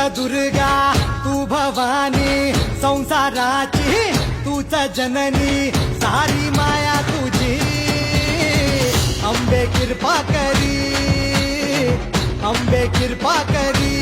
दुर्गा तू भवानी संसाराची तूच जननी सारी माया तुझी अंबे कृपा करी अंबे कृपा करी